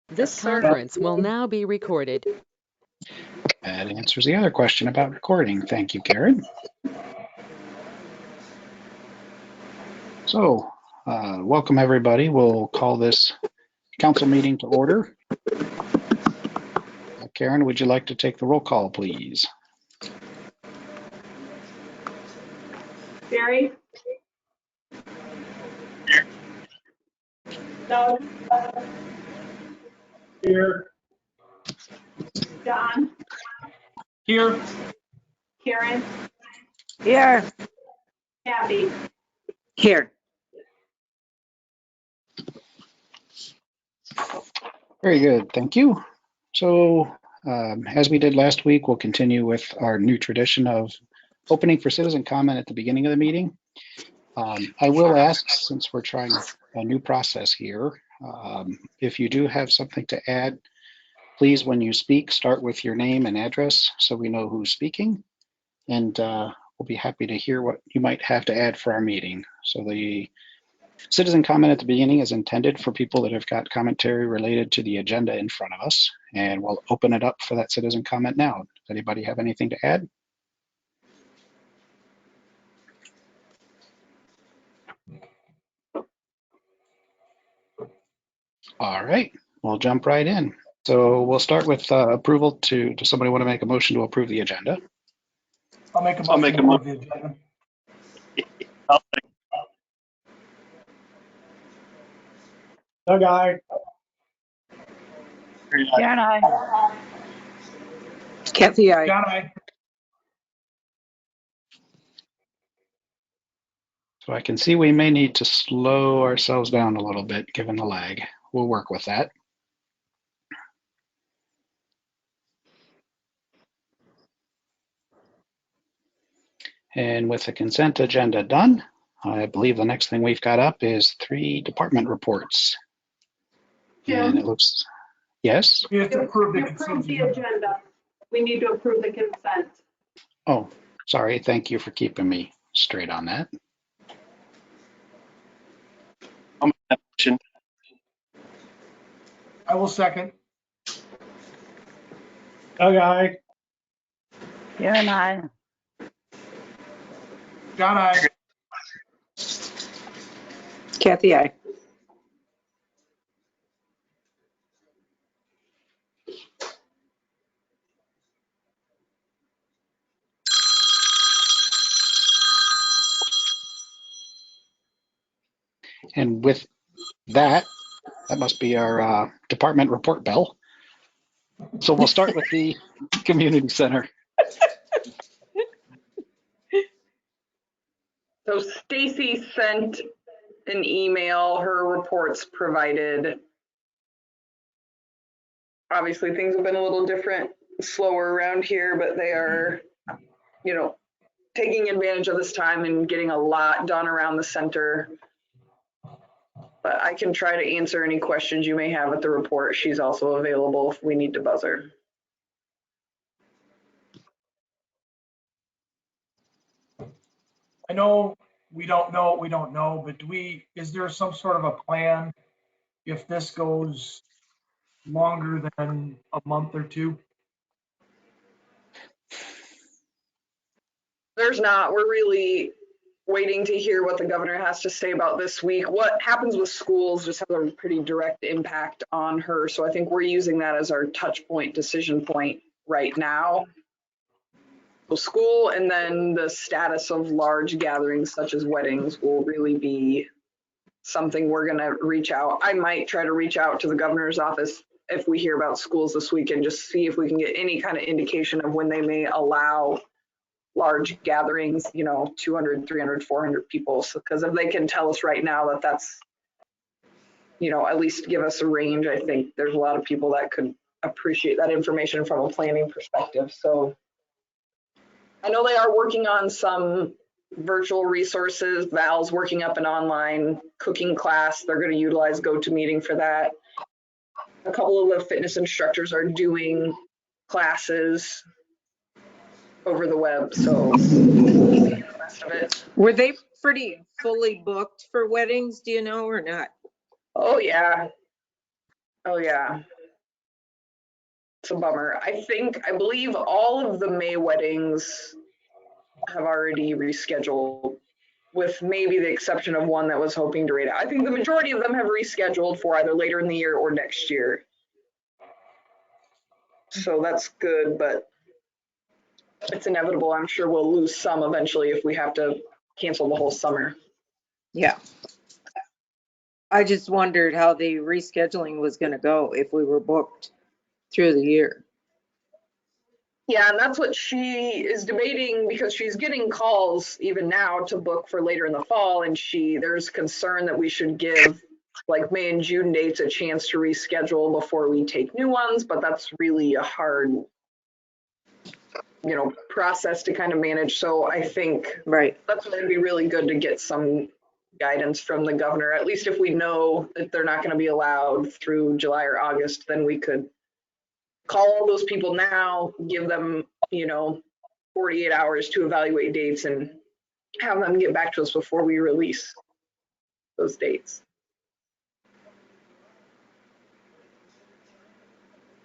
This conference will now be recorded. That answers the other question about recording. Thank you, Karen. So, welcome everybody. We'll call this council meeting to order. Karen, would you like to take the roll call, please? Barry? Doug? Here. John? Here. Karen? Here. Kathy? Here. Very good, thank you. So, as we did last week, we'll continue with our new tradition of opening for citizen comment at the beginning of the meeting. I will ask, since we're trying a new process here, if you do have something to add, please, when you speak, start with your name and address so we know who's speaking. And we'll be happy to hear what you might have to add for our meeting. So the citizen comment at the beginning is intended for people that have got commentary related to the agenda in front of us. And we'll open it up for that citizen comment now. Does anybody have anything to add? All right, we'll jump right in. So we'll start with approval to, does somebody want to make a motion to approve the agenda? I'll make a motion to approve the agenda. Doug, aye. Karen, aye. Kathy, aye. John, aye. So I can see we may need to slow ourselves down a little bit given the lag. We'll work with that. And with the consent agenda done, I believe the next thing we've got up is 3 department reports. Jim? And it looks, yes? We have to approve the You consent approved the agenda. agenda. We need to approve the consent. Oh, sorry. Thank you for keeping me straight on that. I'll make that motion. I will second. Doug, aye. Karen, aye. John, aye. Kathy, aye. And with that, that must be our department report bell. So we'll start with the community center. So Stacy sent an email, her reports provided. Obviously things have been a little different, slower around here, but they are, taking advantage of this time and getting a lot done around the center. But I can try to answer any questions you may have with the report. She's also available if we need to buzz her. I know we don't know what we don't know, but is there some sort of a plan if this goes longer than a month or two? There's not. We're really waiting to hear what the governor has to say about this week. What happens with schools just has a pretty direct impact on her. So I think we're using that as our touch point, decision point right now. So school and then the status of large gatherings such as weddings will really be something we're going to reach out. I might try to reach out to the governor's office if we hear about schools this week and just see if we can get any kind of indication of when they may allow large gatherings, 200, 300, 400 people. So, because if they can tell us right now that that's, at least give us a range, I think there's a lot of people that could appreciate that information from a planning perspective. So I know they are working on some virtual resources. Val's working up an online cooking class. They're going to utilize GoToMeeting for that. A couple of the fitness instructors are doing classes over the web, so the rest of it. Were they pretty fully booked for weddings, do you know, or not? Oh yeah. Oh, yeah. It's a bummer. I believe all of the May weddings have already rescheduled, with maybe the exception of one that was hoping to rate out. I think the majority of them have rescheduled for either later in the year or next year. So that's good, but it's inevitable. I'm sure we'll lose some eventually if we have to cancel the whole summer. Yeah. I just wondered how the rescheduling was going to go if we were booked through the year. Yeah, and that's what she is debating, because she's getting calls even now to book for later in the fall, and there's concern that we should give like May and June dates a chance to reschedule before we take new ones, but that's really a hard, process to kind of manage. So I think Right. that's going to be really good to get some guidance from the governor. At least if we know that they're not going to be allowed through July or August, then we could call all those people now, give them, 48 hours to evaluate dates and have them get back to us before we release those dates.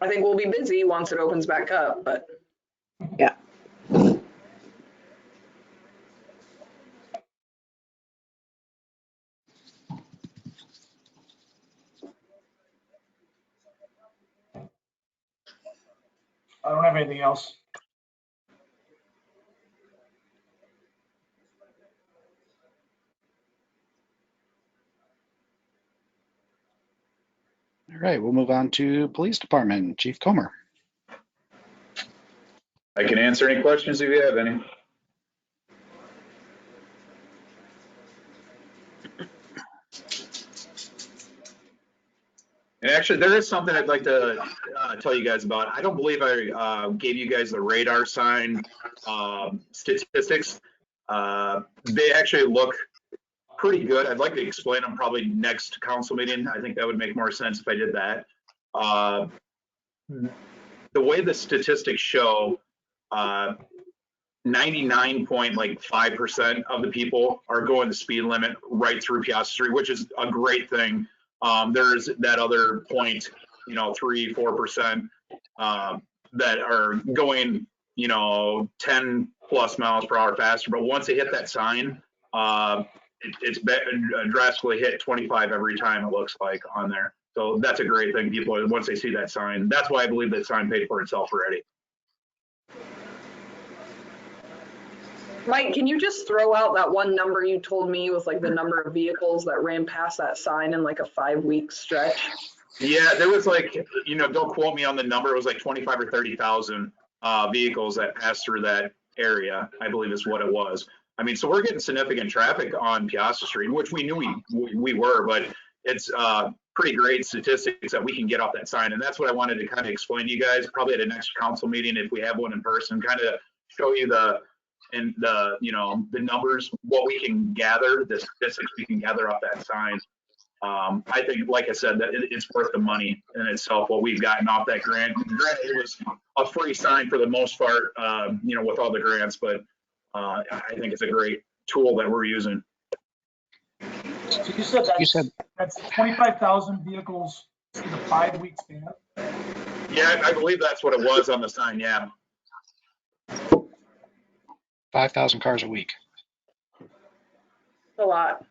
I think we'll be busy once it opens back up, but Yeah. I don't have anything else. All right, we'll move on to Police Department. Chief Comer. I can answer any questions if you have any. And actually, there is something I'd like to tell you guys about. I don't believe I gave you guys the radar sign statistics. They actually look pretty good. I'd like to explain them probably next council meeting. I think that would make more sense if I did that. The way the statistics show, 99.5% of the people are going the speed limit right through Peosta Street, which is a great thing. There's that other 3-4% that are going 10 plus miles per hour faster, but once they hit that sign, it's drastically hit 25 every time, it looks like, on there. So that's a great thing. People, once they see that sign, that's why I believe that sign paid for itself already. Mike, can you just throw out that one number you told me was like the number of vehicles that ran past that sign in like a 5-week stretch? Yeah, there was like, don't quote me on the number. It was like 25 or 30,000 vehicles that passed through that area, I believe is what it was. I mean, so we're getting significant traffic on Peosta Street, which we knew we were, but it's pretty great statistics that we can get off that sign. And that's what I wanted to kind of explain to you guys, probably at a next council meeting, if we have one in person, kind of show you the numbers, what we can gather, the statistics we can gather off that sign. I think, like I said, that it's worth the money in itself, what we've gotten off that grant. Granted, it was a free sign for the most part, with all the grants, but I think it's a great tool that we're using. So you said that's 25,000 vehicles in a 5-week span? Yeah, I believe that's what it was on the sign, yeah. 5,000 cars a week. A lot.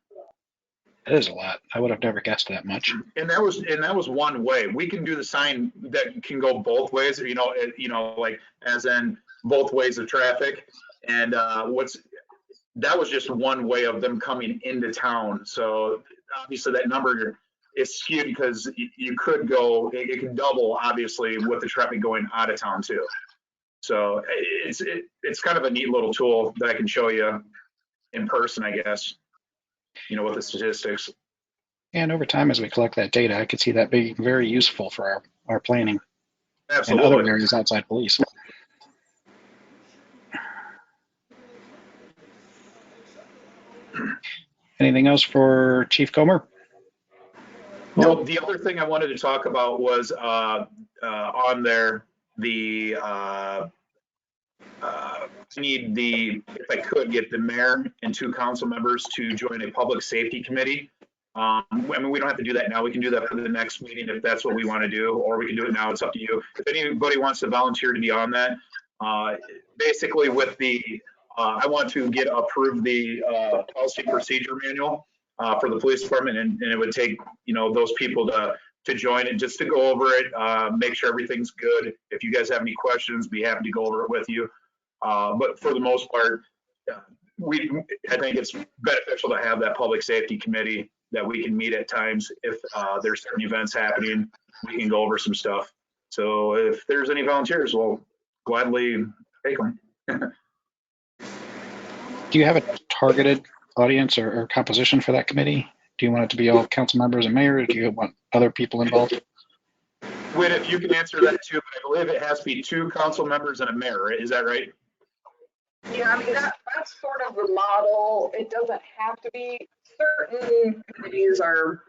That is a lot. I would have never guessed that much. And that was one way. We can do the sign that can go both ways, like as in both ways of traffic. And that was just one way of them coming into town. So obviously that number is skewed because you could go, it can double obviously with the traffic going out of town too. So it's kind of a neat little tool that I can show you in person, I guess, with the statistics. And over time, as we collect that data, I could see that being very useful for our planning. Absolutely. And other areas outside police. Anything else for Chief Comer? No, the other thing I wanted to talk about was on there, if I could get the mayor and 2 council members to join a public safety committee. I mean, we don't have to do that now. We can do that for the next meeting if that's what we want to do, or we can do it now. It's up to you. If anybody wants to volunteer to be on that, basically with the, I want to get approved the policy procedure manual for the police department, and it would take, you know, those people to join it, just to go over it, make sure everything's good. If you guys have any questions, be happy to go over it with you. But for the most part, I think it's beneficial to have that public safety committee that we can meet at times. If there's certain events happening, we can go over some stuff. So if there's any volunteers, we'll gladly take them. Do you have a targeted audience or composition for that committee? Do you want it to be all council members and mayor, or do you want other people involved? Whit, if you can answer that too, but I believe it has to be 2 council members and a mayor. Is that right? Yeah, I mean, that's sort of the model. It doesn't have to be. Certain committees are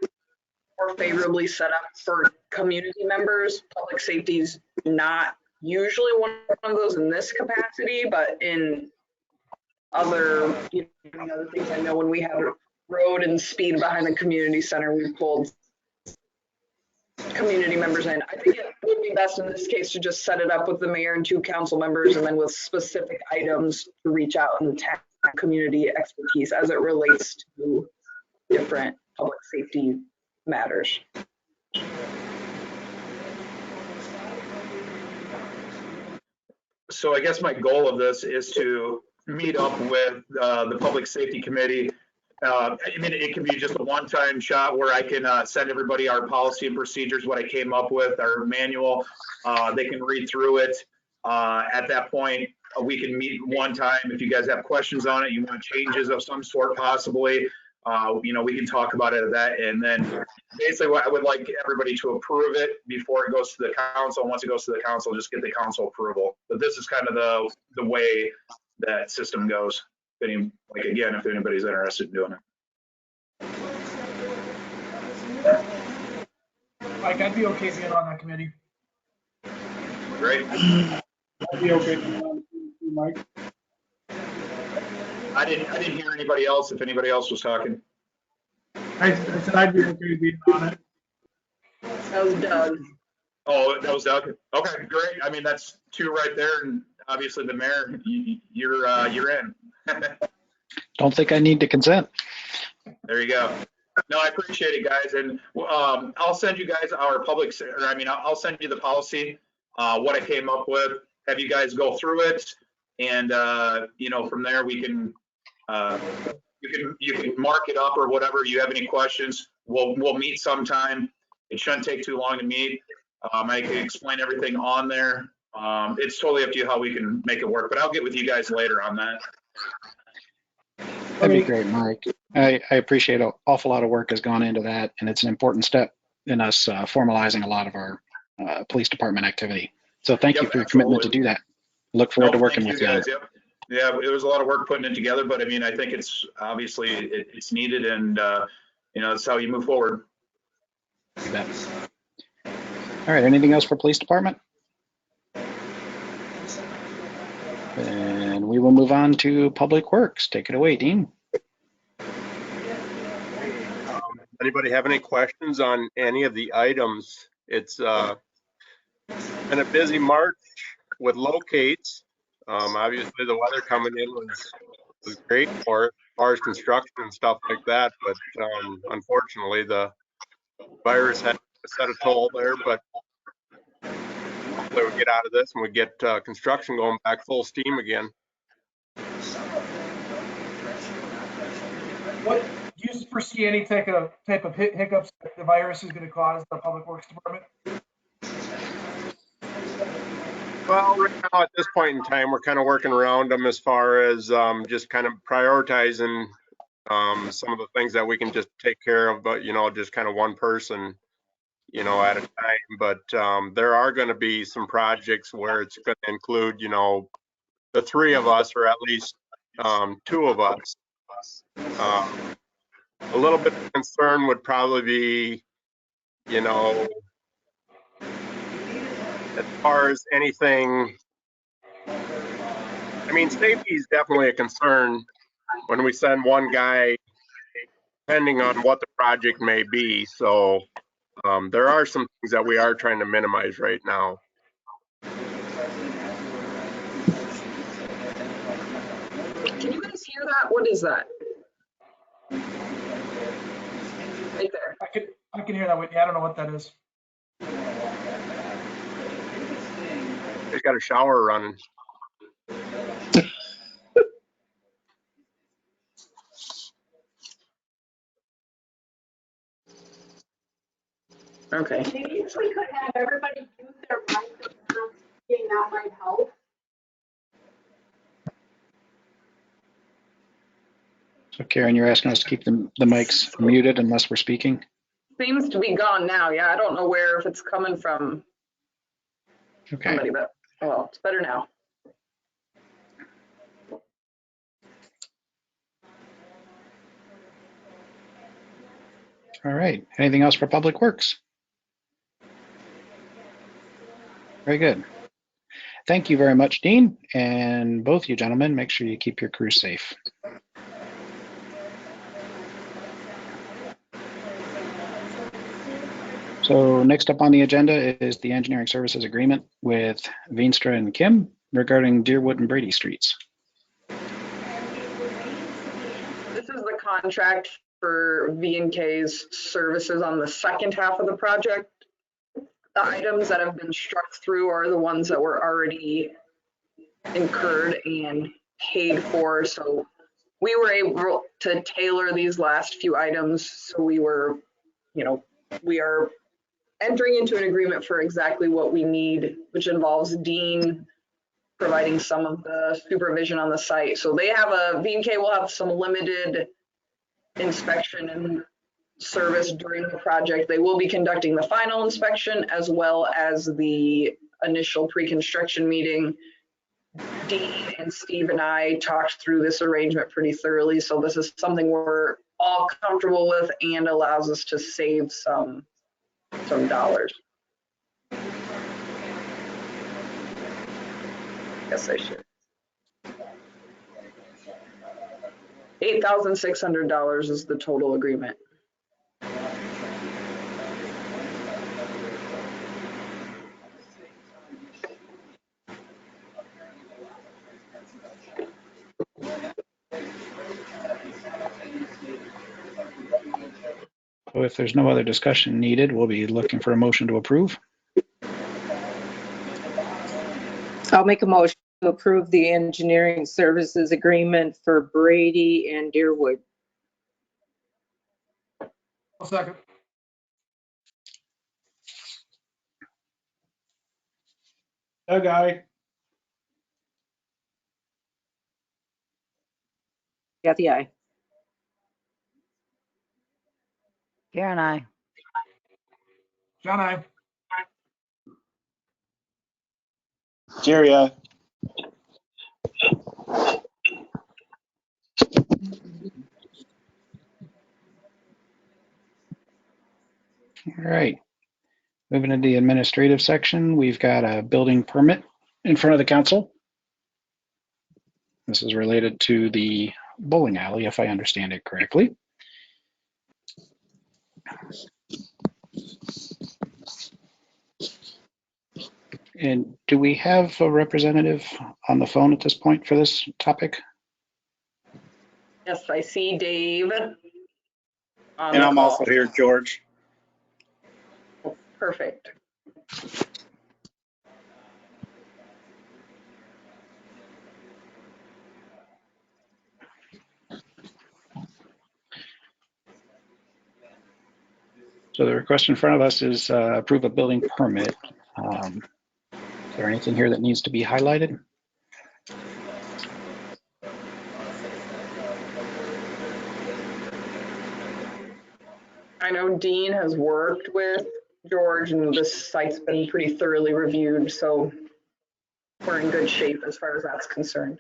more favorably set up for community members. Public safety is not usually one of those in this capacity, but in other, you know, other things, I know when we have road and speed behind the community center, we pulled community members in. I think it would be best in this case to just set it up with the mayor and 2 council members, and then with specific items to reach out and tap community expertise as it relates to different public safety matters. So I guess my goal of this is to meet up with the public safety committee. I mean, it can be just a one-time shot where I can send everybody our policy and procedures, what I came up with, our manual. They can read through it. At that point, we can meet one time. If you guys have questions on it, you want changes of some sort possibly, you know, we can talk about it at that. And then basically what I would like everybody to approve it before it goes to the council. Once it goes to the council, just get the council approval. But this is kind of the way that system goes. Like, again, if anybody's interested in doing it. Mike, I'd be okay being on that committee. Great. I'd be okay, Mike. I didn't hear anybody else, if anybody else was talking. I said I'd be okay being on it. That was Doug. Oh, that was Doug. Okay, great. I mean, that's 2 right there, and obviously the mayor, you're in. Don't think I need to consent. There you go. No, I appreciate it, guys, and I'll send you guys our I'll send you the policy, what I came up with. Have you guys go through it, and you know, from there we can you can mark it up or whatever. You have any questions? We'll meet sometime. It shouldn't take too long to meet. I can explain everything on there. It's totally up to you how we can make it work, but I'll get with you guys later on that. That'd be great, Mike. I appreciate an awful lot of work has gone into that, and it's an important step in us formalizing a lot of our police department activity. So thank you for your commitment to do that. Look forward to working with you. Guys, yep. Yeah, it was a lot of work putting it together, but I mean, I think it's obviously it's needed, and you know, that's how you move forward. You bet. All right, anything else for police department? And we will move on to public works. Take it away, Dean. Anybody have any questions on any of the items? It's been a busy March with locates. Obviously the weather coming in was great for it, as far as construction and stuff like that, but unfortunately the virus had set a toll there, but hopefully we'll get out of this and we get construction going back full steam again. What, do you foresee any type of hiccups that the virus is going to cause the public works department? Well, right now at this point in time, we're kind of working around them as far as just kind of prioritizing some of the things that we can just take care of, but you know, just kind of one person, you know, at a time. But there are going to be some projects where it's going to include, you know, the 3 of us, or at least 2 of us. A little bit of concern would probably be, you know, as far as anything, I mean, safety is definitely a concern when we send one guy depending on what the project may be. So there are some things that we are trying to minimize right now. Can you guys hear that? What is that? Right there. I can hear that, Whitney. I don't know what that is. Just got a shower running. Okay. Maybe if we could have everybody use their microphone, that might help. So Karen, you're asking us to keep the mics muted unless we're speaking? Seems to be gone now. Yeah, I don't know where, if it's coming from Okay. somebody, but well, it's better now. All right. Anything else for Public Works? Very good. Thank you very much, Dean. And both you gentlemen, make sure you keep your crew safe. So next up on the agenda is the engineering services agreement with Veenstra and Kim regarding Deerwood and Brady Streets. This is the contract for V&K's services on the second half of the project. The items that have been struck through are the ones that were already incurred and paid for. So we were able to tailor these last few items. So we were, we are entering into an agreement for exactly what we need, which involves Dean providing some of the supervision on the site. So they have V&K will have some limited inspection and service during the project. They will be conducting the final inspection as well as the initial pre-construction meeting. Dean and Steve and I talked through this arrangement pretty thoroughly. So this is something we're all comfortable with and allows us to save some dollars. Yes, I should. $8,600 is the total agreement. So if there's no other discussion needed, we'll be looking for a motion to approve. I'll make a motion to approve the engineering services agreement for Brady and Deerwood. I'll second. Doug, aye. Kathy, aye. Karen, I. John, I. Jerry, All right. Moving into the administrative section, we've got a building permit in front of the council. This is related to the bowling alley, if I understand it correctly. And do we have a representative on the phone at this point for this topic? Yes, I see Dave. and I'm also here, George. Perfect. So the request in front of us is approve a building permit. Is there anything here that needs to be highlighted? I know Dean has worked with George and this site's been pretty thoroughly reviewed, so we're in good shape as far as that's concerned.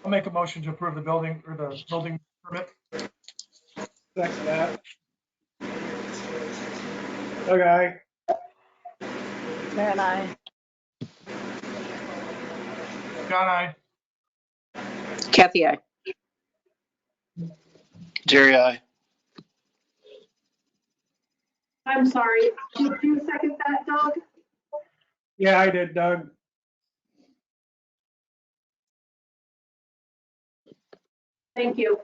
I'll make a motion to approve the building permit. Second that. Doug, aye. Karen, I. John, I. Kathy, I. Jerry, I. I'm sorry, did you second that, Doug? Yeah, I did, Doug. Thank you.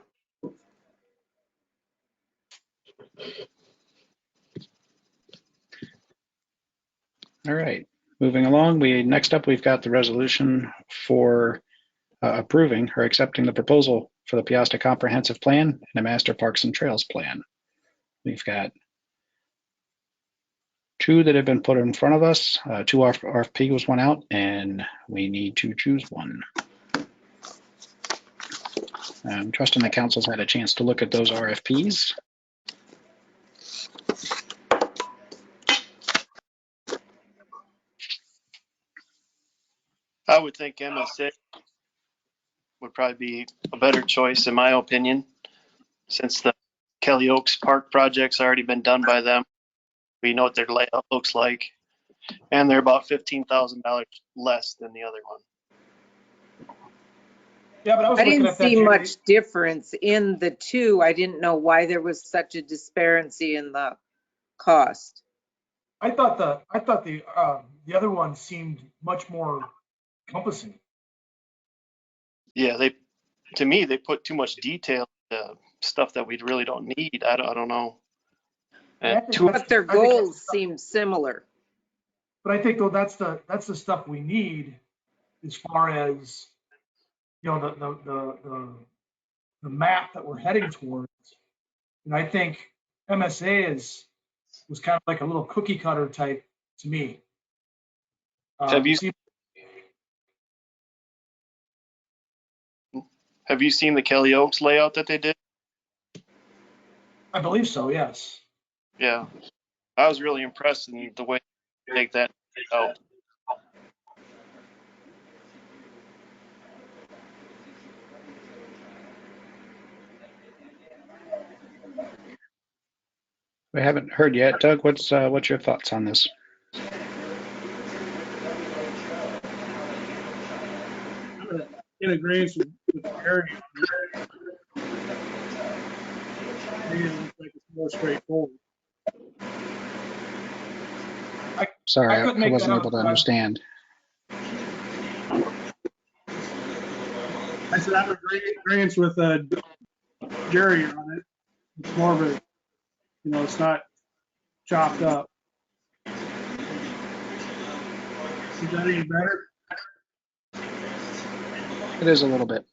All right, moving along. Next up, we've got the resolution for approving or accepting the proposal for the Peosta Comprehensive Plan and a Master Parks and Trails Plan. We've got two that have been put in front of us. Two RFPs went out, and we need to choose one. I'm trusting the council's had a chance to look at those RFPs. I would think MSA would probably be a better choice, in my opinion, since the Kelly Oaks Park project's already been done by them. We know what their layout looks like, and they're about $15,000 less than the other one. Yeah, but I was I looking didn't at that, see Jerry. much difference in the two. I didn't know why there was such a disparity in the cost. I thought the other one seemed much more encompassing. Yeah, to me, they put too much detail into stuff that we really don't need. I don't know. I think But their I think that's- goals seem similar. But I think though that's the stuff we need as far as the map that we're heading towards. And I think MSA was kind of like a little cookie cutter type to me. Have you seen the Kelly Oaks layout that they did? I believe so, yes. Yeah, I was really impressed in the way they take that out. We haven't heard yet. Doug, what's your thoughts on this? I'm in agreement with Gary. Maybe it looks like it's more straightforward. Sorry, I couldn't make wasn't that able to out. understand. I said I'm in agreement with Jerry on it. It's more of a, it's not chopped up. Is that any better? It is a little bit.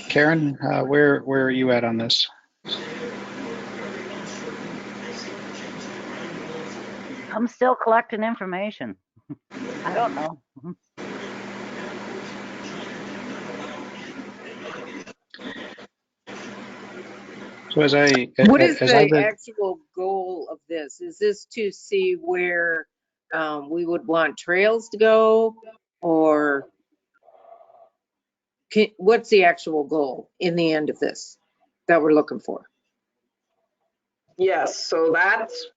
Karen, where are you at on this? I'm still collecting information. I don't know. So What is as I the read, actual goal of this? Is this to see where we would want trails to go, or what's the actual goal in the end of this that we're looking for? Yes, so that's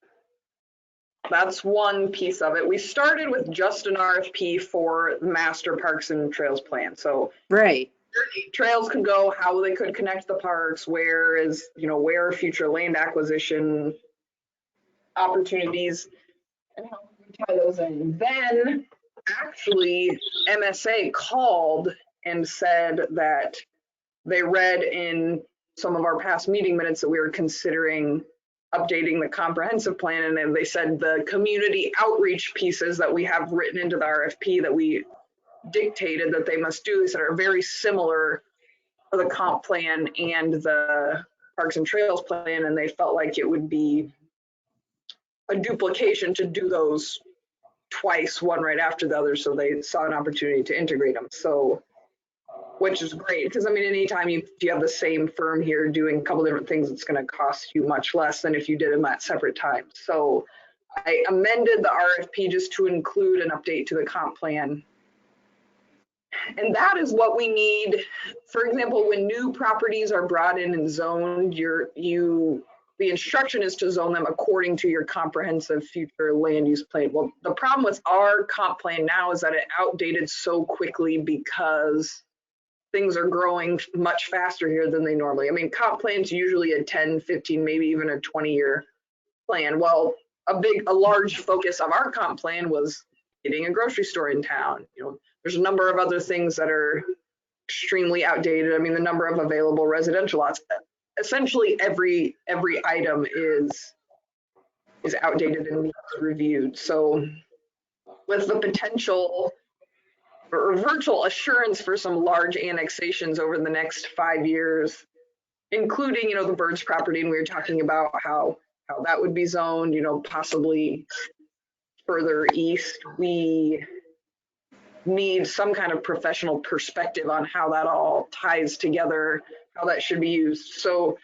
one piece of it. We started with just an RFP for the Master Parks and Trails Plan. So Right. trails could go, how they could connect the parks, where are future land acquisition opportunities, and how we tie those in. Then actually MSA called and said that they read in some of our past meeting minutes that we were considering updating the comprehensive plan, and then they said the community outreach pieces that we have written into the RFP that we dictated that they must do, that are very similar to the comp plan and the Parks and Trails plan, and they felt like it would be a duplication to do those twice, one right after the other, so they saw an opportunity to integrate them. So, which is great, because I mean, anytime you have the same firm here doing a couple different things, it's going to cost you much less than if you did them at separate times. So I amended the RFP just to include an update to the comp plan. And that is what we need. For example, when new properties are brought in and zoned, you the instruction is to zone them according to your comprehensive future land use plan. Well, the problem with our comp plan now is that it outdated so quickly because things are growing much faster here than they normally. I mean, comp plan's usually a 10, 15, maybe even a 20-year plan. Well, a large focus of our comp plan was getting a grocery store in town. You know, there's a number of other things that are extremely outdated. I mean, the number of available residential lots, essentially every item is outdated and needs reviewed. So with the potential or virtual assurance for some large annexations over the next 5 years, including, you know, the Birds property, and we were talking about how that would be zoned, you know, possibly further east, we need some kind of professional perspective on how that all ties together, how that should be used. So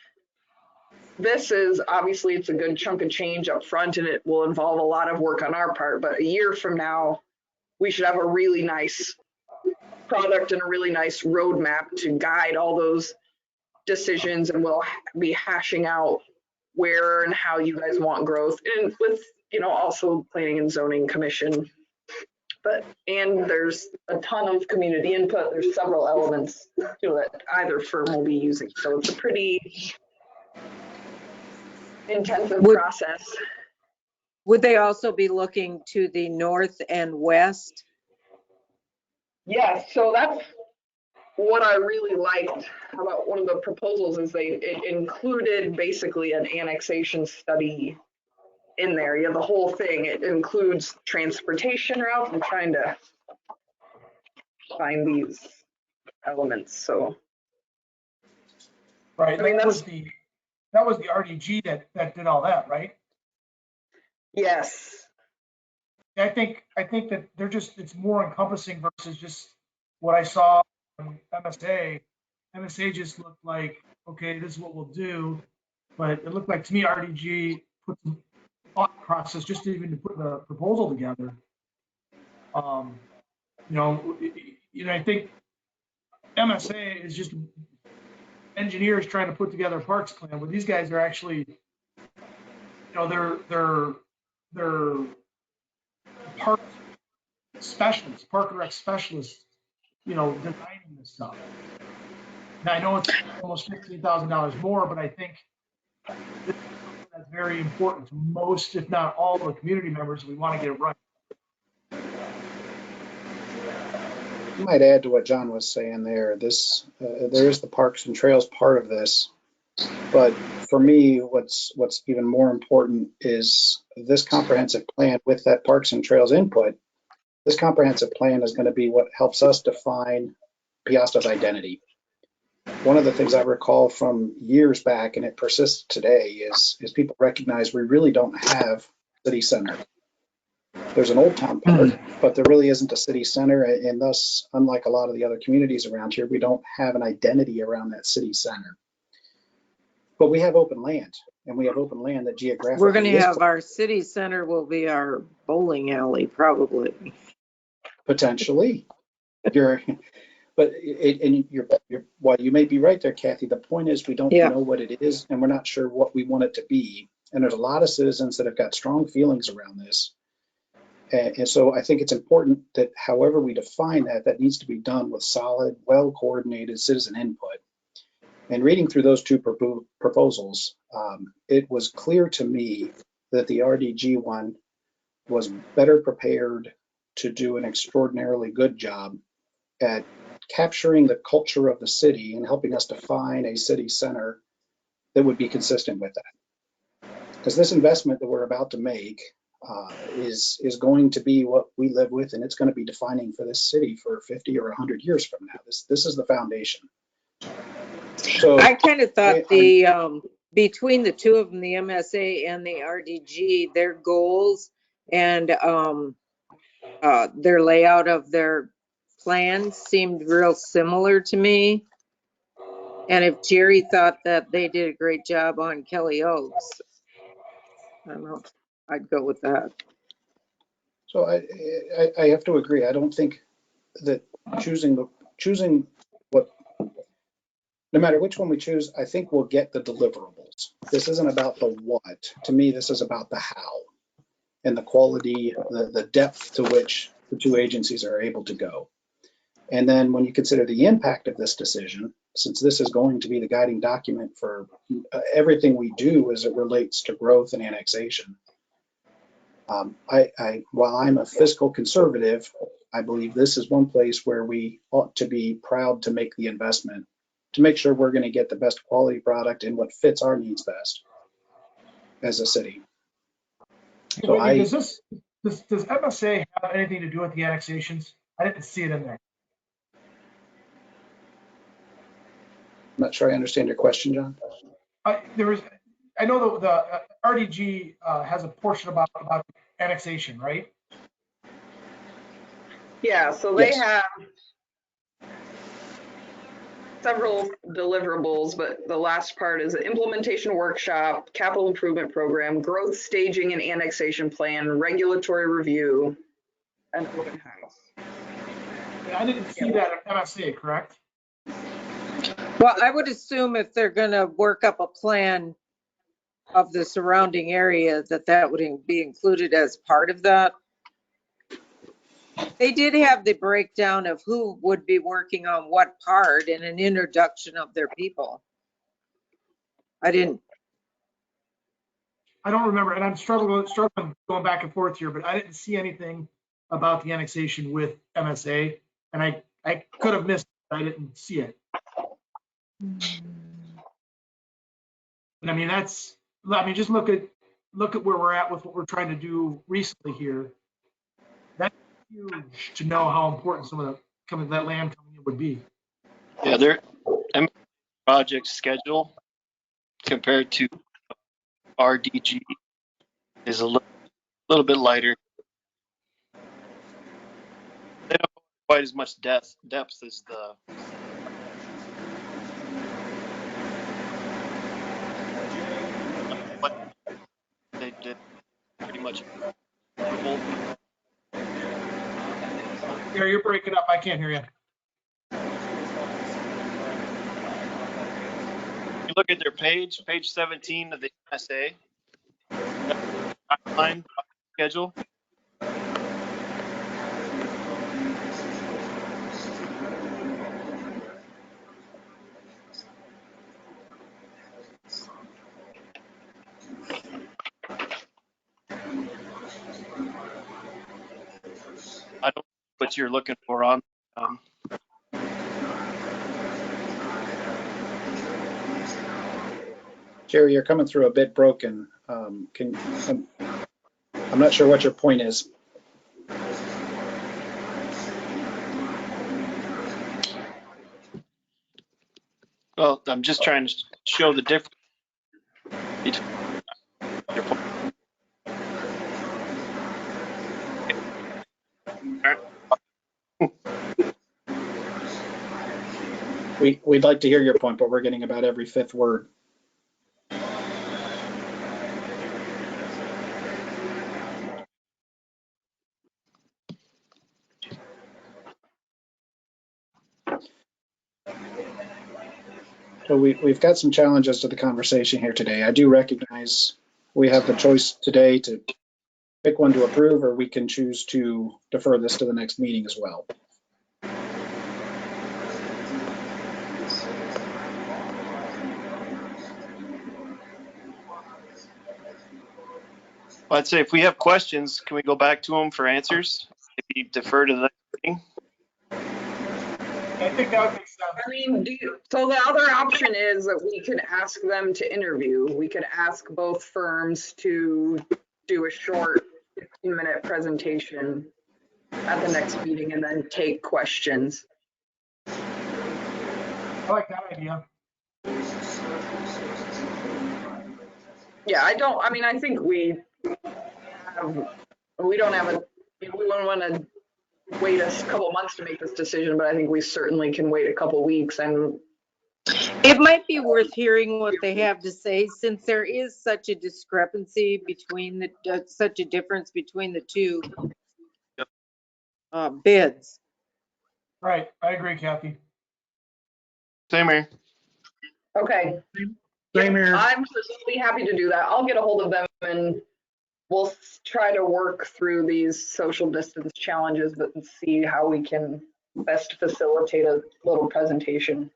this is obviously, it's a good chunk of change up front and it will involve a lot of work on our part, but a year from now, we should have a really nice product and a really nice roadmap to guide all those decisions, and we'll be hashing out where and how you guys want growth, and with, you know, also planning and zoning commission. And there's a ton of community input. There's several elements to it either firm will be using. So it's a pretty intensive process. Would they also be looking to the north and west? Yeah, so that's what I really liked about one of the proposals is it included basically an annexation study in there. You have the whole thing. It includes transportation routes. I'm trying to find these elements. So, Right, I mean, that was the RDG that did all that, right? Yes. I think that it's more encompassing versus just what I saw on MSA. MSA just looked like, okay, this is what we'll do, but it looked like to me RDG put some thought process just even to put the proposal together. I think MSA is just engineers trying to put together a parks plan, but these guys are actually, they're park specialists, park and rec specialists, designing this stuff. Now I know it's almost $15,000 more, but I think this is something that's very important to most, if not all, the community members. We want to get it right. I might add to what John was saying there. There is the parks and trails part of this, but for me, what's even more important is this comprehensive plan with that parks and trails input. This comprehensive plan is going to be what helps us define Peosta's identity. One of the things I recall from years back, and it persists today, is people recognize we really don't have city center. There's an old town part, but there really isn't a city center, and thus, unlike a lot of the other communities around here, we don't have an identity around that city center. But we have open land, and we have open land that geographically we're going to have our city center will be our bowling alley, probably. Potentially. While you may be right there, Kathy, the point is we don't know what it is, and we're not sure what we want it to be. And there's a lot of citizens that have got strong feelings around this. And so I think it's important that however we define that needs to be done with solid, well-coordinated citizen input. And reading through those two proposals, it was clear to me that the RDG one was better prepared to do an extraordinarily good job at capturing the culture of the city and helping us define a city center that would be consistent with that. Because this investment that we're about to make is going to be what we live with, and it's going to be defining for this city for 50 or 100 years from now. This is the foundation. So I kind of thought between the two of them, the MSA and the RDG, their goals and their layout of their plans seemed real similar to me. And if Jerry thought that they did a great job on Kelly Oaks, I don't know, I'd go with that. So I have to agree. I don't think that choosing what, no matter which one we choose, I think we'll get the deliverables. goals. This isn't about the what. To me, this is about the how and the quality, the depth to which the two agencies are able to go. And then when you consider the impact of this decision, since this is going to be the guiding document for everything we do as it relates to growth and annexation, while I'm a fiscal conservative, I believe this is one place where we ought to be proud to make the investment to make sure we're going to get the best quality product and what fits our needs best as a city. So Wait, does MSA have anything to do with the annexations? I didn't see it in there. I'm not sure I understand your question, John. I know the RDG has a portion about annexation, right? Yeah, so they Yes. have several deliverables, but the last part is implementation workshop, capital improvement program, growth staging and annexation plan, regulatory review, and open house. I didn't see that at MSA, correct? Well, I would assume if they're gonna work up a plan of the surrounding area, that would be included as part of that. They did have the breakdown of who would be working on what part and an introduction of their people. I don't remember, and I'm struggling going back and forth here, but I didn't see anything about the annexation with MSA, and I could have missed it. I didn't see it. And I mean, just look at where we're at with what we're trying to do recently here. That's huge to know how important some of that land coming in would be. Yeah, their project schedule compared to RDG is a little bit lighter. They don't have quite as much depth as the they did pretty much. Yeah, you're breaking up. I can't hear you. You look at their page 17 of the MSA timeline schedule. I don't know what you're looking for on. Jerry, you're coming through a bit broken. I'm not sure what your point is. Well, I'm just trying to show the difference between your point. We'd like to hear your point, but we're getting about every fifth word. So we've got some challenges to the conversation here today. I do recognize we have the choice today to pick one to approve, or we can choose to defer this to the next meeting as well. Well, I'd say if we have questions, can we go back to them for answers? Maybe defer to the next meeting. I think that would make sense. I mean, so the other option is that we could ask them to interview. We could ask both firms to do a short 15-minute presentation at the next meeting and then take questions. I like that idea. Yeah, I think we don't have we wouldn't want to wait a couple months to make this decision, but I think we certainly can wait a couple weeks. And It might be worth hearing what they have to say, since there is such a discrepancy between such a difference between the two bids. Right, I agree, Kathy. Same here. okay. Same Yep, here. I'm certainly happy to do that. I'll get a hold of them and we'll try to work through these social distance challenges, but see how we can best facilitate a little presentation.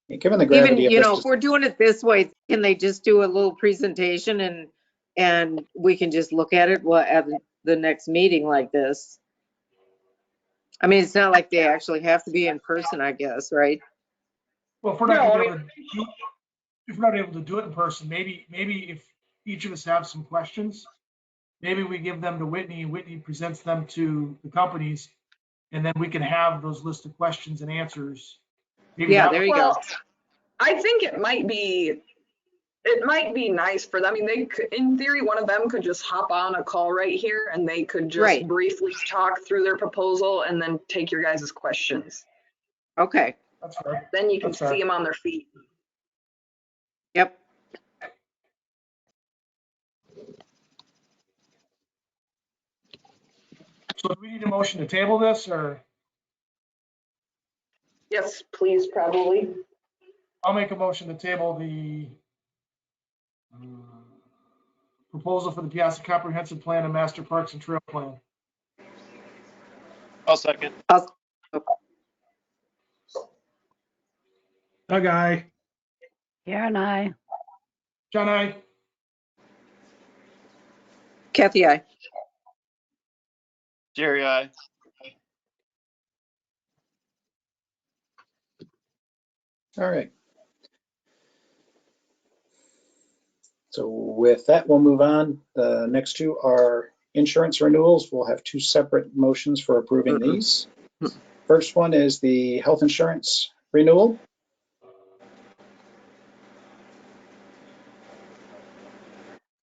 Given the Even, gravity of this, if we're doing it this way, can they just do a little presentation and we can just look at it at the next meeting like this? I mean, it's not like they actually have to be in person, I guess, right? Well, if we're not No, gonna I be able to do, if we're not able to do it in person, maybe if each of us have some questions, maybe we give them to Whitney and Whitney presents them to the companies. And then we can have those list of questions and answers. Maybe Yeah, that, there you go. well, I think it might be nice for them. I mean, they could, in theory, one of them could just hop on a call right here and they could just Right. briefly talk through their proposal and then take your guys' questions. Okay. that's fair. Then you can That's fair. see them on their feet. Yep. So do we need a motion to table this, or Yes, please, probably. I'll make a motion to table the proposal for the Peosta Comprehensive Plan and Master Parks and Trail Plan. I'll second. Doug, aye. Karen, I. John, I. Kathy, I. Jerry, I. all right. So with that, we'll move on. The next two are insurance renewals. We'll have two separate motions for approving these. First one is the health insurance renewal.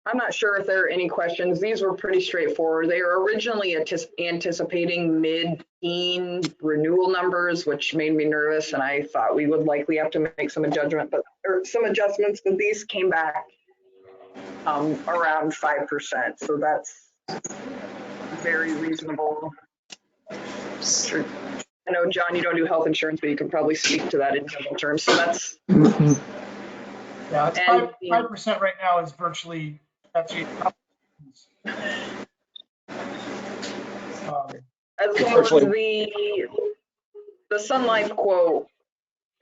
I'm not sure if there are any questions. These were pretty straightforward. They were originally anticipating mid-teen renewal numbers, which made me nervous, and I thought we would likely have to make some adjustments, but these came back around 5%. So that's very reasonable. Sure. I know, John, you don't do health insurance, but you can probably speak to that in general terms. So that's Yeah, it's and 5% right now is virtually that's as well as the Sun Life quote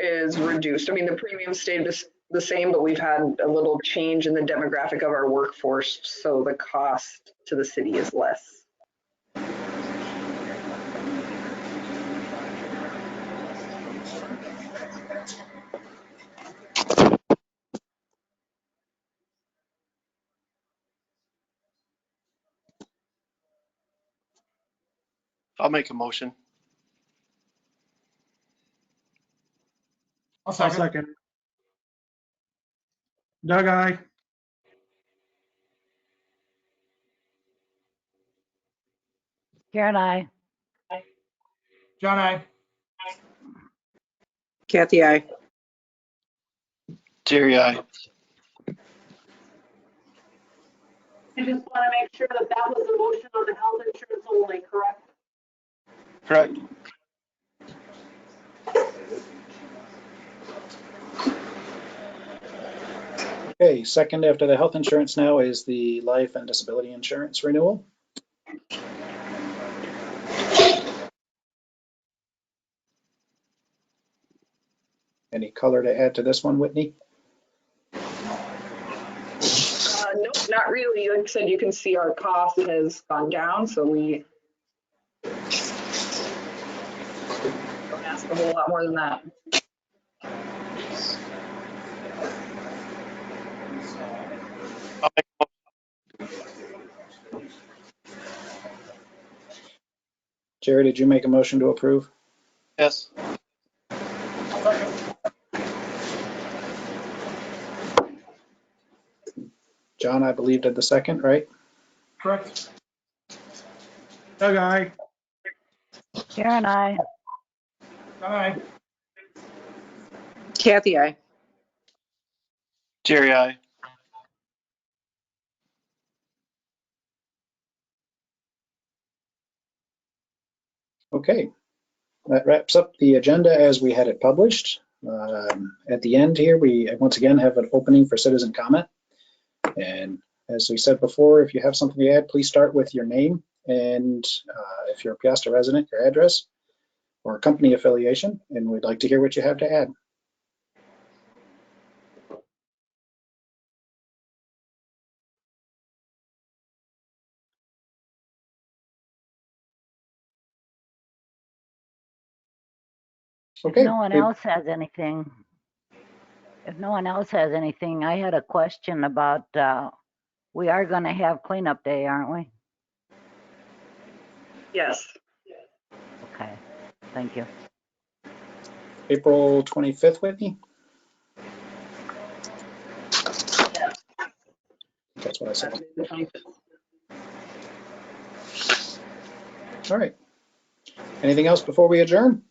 is reduced. I mean, the premium stayed the same, but we've had a little change in the demographic of our workforce, so the cost to the city is less. I'll make a motion. I'll I'll second. second. Doug, aye. Karen, I. John, I. Kathy, I. Jerry, I. You just want to make sure that that was the motion on the health insurance only, correct? Correct. Okay, second after the health insurance now is the life and disability insurance renewal. Any color to add to this one, Whitney? Nope, not really. Like I said, you can see our cost has gone down, so we don't ask a whole lot more than that. I'll make a Jerry, did you make a motion to approve? yes. John, I believe, did the second, right? Correct. Doug, aye. Karen, I. John, I. Kathy, I. Jerry, I. Okay. that wraps up the agenda as we had it published. At the end here, we once again have an opening for citizen comment. And as we said before, if you have something to add, please start with your name and if you're a Peosta resident, your address or company affiliation, and we'd like to hear what you have to add. Okay. If no one else has anything, I had a question about, we are going to have cleanup day, aren't we? Yes. Okay, thank you. April 25th, Whitney? Yes. That's what I said. Saturday the 25th. All right. Anything else before we adjourn?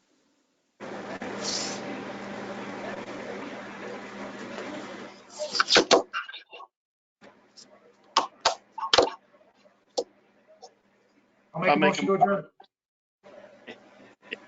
I'll make a motion to adjourn.